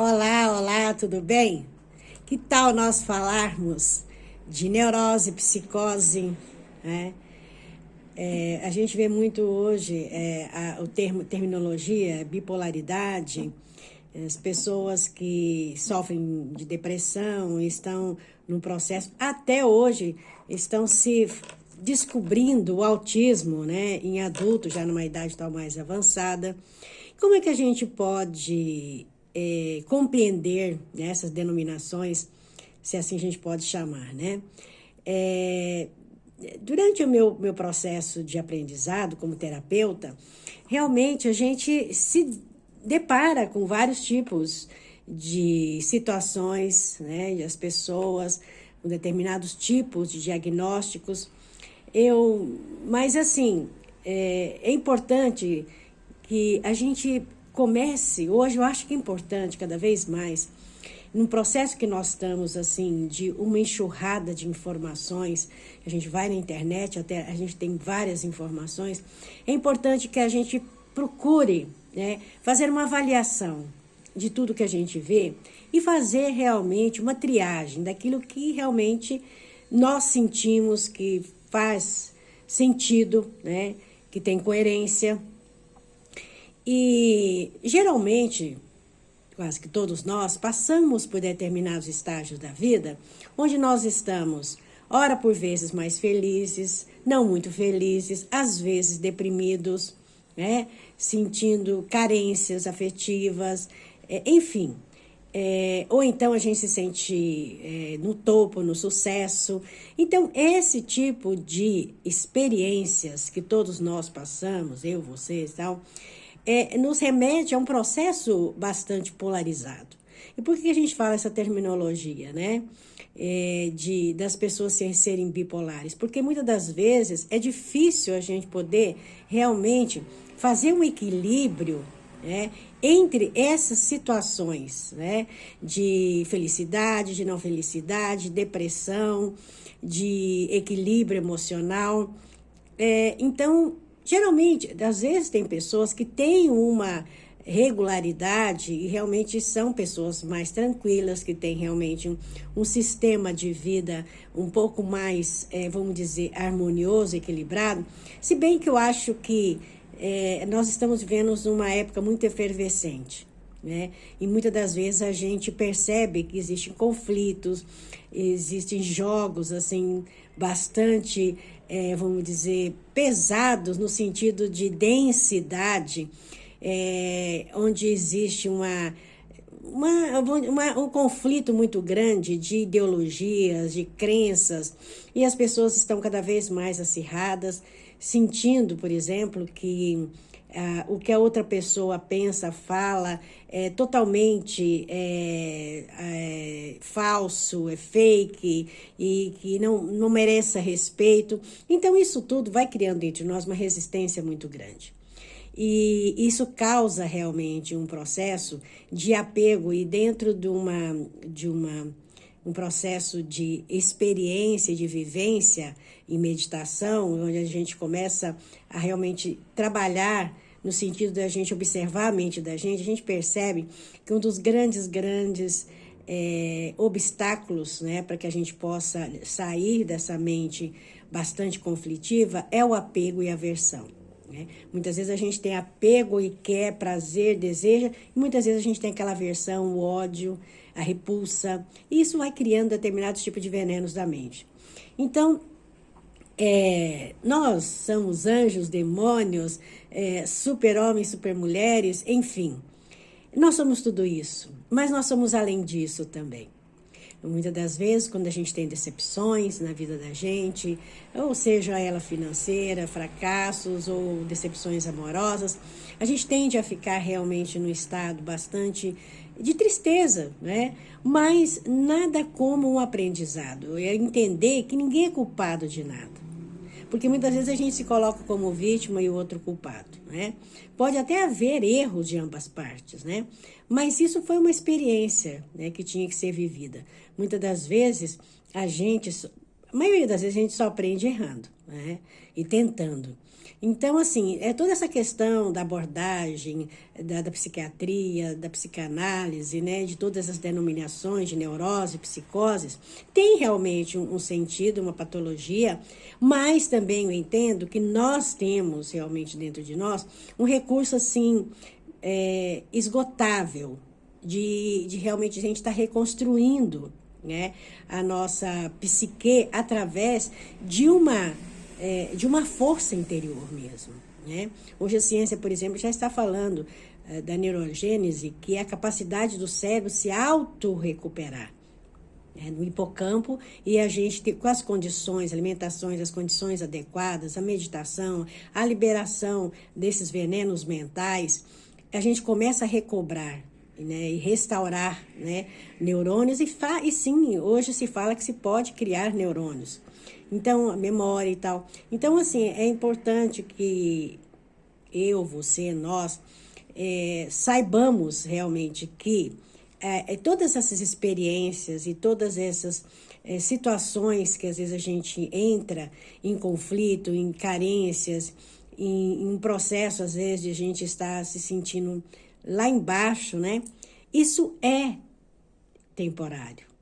Olá, olá, tudo bem? Que tal nós falarmos de neurose, psicose, né? A gente vê muito hoje terminologia, bipolaridade, as pessoas que sofrem de depressão estão num processo, até hoje, estão se descobrindo o autismo, né, em adultos, já numa idade tal mais avançada. Como é que a gente pode compreender, né, essas denominações, se assim a gente pode chamar, né? Durante o meu processo de aprendizado como terapeuta, realmente a gente se depara com vários tipos de situações, né, e as pessoas com determinados tipos de diagnósticos. Mas assim, é importante que a gente comece, hoje eu acho que é importante cada vez mais, num processo que nós estamos, assim, de uma enxurrada de informações, a gente vai na internet, até a gente tem várias informações, é importante que a gente procure, né, fazer uma avaliação de tudo que a gente vê e fazer realmente uma triagem daquilo que realmente nós sentimos que faz sentido, né, que tem coerência. E geralmente, quase que todos nós, passamos por determinados estágios da vida onde nós estamos, ora por vezes mais felizes, não muito felizes, às vezes deprimidos, né? Sentindo carências afetivas, enfim. Ou então a gente se sente no topo, no sucesso. Então, esse tipo de experiências que todos nós passamos, eu, vocês e tal, nos remete a um processo bastante polarizado. E por que a gente fala essa terminologia, né? Das pessoas serem bipolares? Porque muitas das vezes é difícil a gente poder realmente fazer um equilíbrio, né, entre essas situações, né, de felicidade, de não felicidade, depressão, de equilíbrio emocional. Então, geralmente, às vezes tem pessoas que têm uma regularidade e realmente são pessoas mais tranquilas, que têm realmente um sistema de vida um pouco mais, vamos dizer, harmonioso, equilibrado. Se bem que eu acho que nós estamos vivendo uma época muito efervescente, né? E muitas das vezes a gente percebe que existem conflitos, existem jogos assim bastante, vamos dizer, pesados no sentido de densidade, onde existe um conflito muito grande de ideologias, de crenças, e as pessoas estão cada vez mais acirradas, sentindo, por exemplo, que o que a outra pessoa pensa, fala, é totalmente falso, é fake e que não mereça respeito. Então, isso tudo vai criando entre nós uma resistência muito grande. E isso causa realmente um processo de apego e dentro de um processo de experiência, de vivência e meditação, onde a gente começa a realmente trabalhar no sentido da gente observar a mente da gente, a gente percebe que um dos grandes obstáculos, né, para que a gente possa sair dessa mente bastante conflitiva é o apego e a aversão. Né? Muitas vezes a gente tem apego e quer, prazer, deseja, e muitas vezes a gente tem aquela aversão, o ódio, a repulsa, e isso vai criando determinados tipos de venenos da mente. Então, nós somos anjos, demônios, super-homens, super-mulheres, enfim. Nós somos tudo isso, mas nós somos além disso também. Muitas das vezes, quando a gente tem decepções na vida da gente, ou seja ela financeira, fracassos ou decepções amorosas, a gente tende a ficar realmente num estado bastante de tristeza, né? Mas nada como um aprendizado, é entender que ninguém é culpado de nada. Porque muitas vezes a gente se coloca como vítima e o outro culpado, né? Pode até haver erros de ambas partes, né? Mas isso foi uma experiência, né, que tinha que ser vivida. Muitas das vezes a gente A maioria das vezes a gente só aprende errando, né? E tentando. Então, assim, é toda essa questão da abordagem da psiquiatria, da psicanálise, né, de todas as denominações de neurose, psicoses, tem realmente um sentido, uma patologia, mas também eu entendo que nós temos realmente dentro de nós um recurso, assim, esgotável, de realmente a gente estar reconstruindo, né, a nossa psique através de uma força interior mesmo, né? Hoje a ciência, por exemplo, já está falando da neurogênese, que é a capacidade do cérebro se auto-recuperar, né, no hipocampo, e a gente, com as condições, alimentações, as condições adequadas, a meditação, a liberação desses venenos mentais, a gente começa a recobrar, né, e restaurar, né, neurônios, e sim, hoje se fala que se pode criar neurônios. Então, a memória e tal. Então, assim, é importante que eu, você, nós, saibamos realmente que todas essas experiências e todas essas situações que às vezes a gente entra em conflito, em carências, em um processo, às vezes, de a gente estar se sentindo lá embaixo, né? Isso é temporário.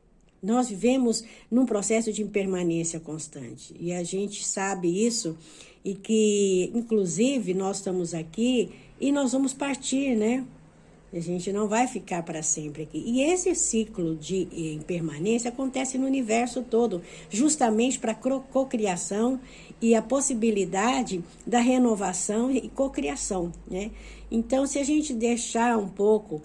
Nós vivemos num processo de impermanência constante e a gente sabe isso e que, inclusive, nós estamos aqui e nós vamos partir, né? A gente não vai ficar para sempre aqui. E esse ciclo de impermanência acontece no universo todo, justamente para a cocriação e a possibilidade da renovação e cocriação, né? Então, se a gente deixar um pouco,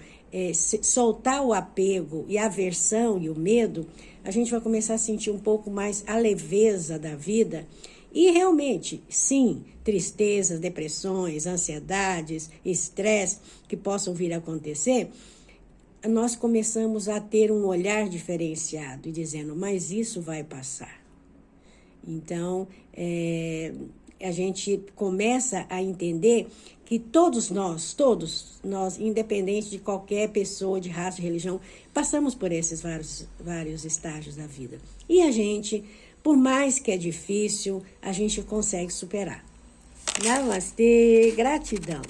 soltar o apego e a aversão e o medo, a gente vai começar a sentir um pouco mais a leveza da vida. E realmente, sim, tristezas, depressões, ansiedades, estresse que possam vir a acontecer, nós começamos a ter um olhar diferenciado e dizendo, mas isso vai passar. Então, a gente começa a entender que todos nós, independente de qualquer pessoa, de raça, de religião, passamos por esses vários estágios da vida. E a gente, por mais que é difícil, a gente consegue superar. Namastê, gratidão.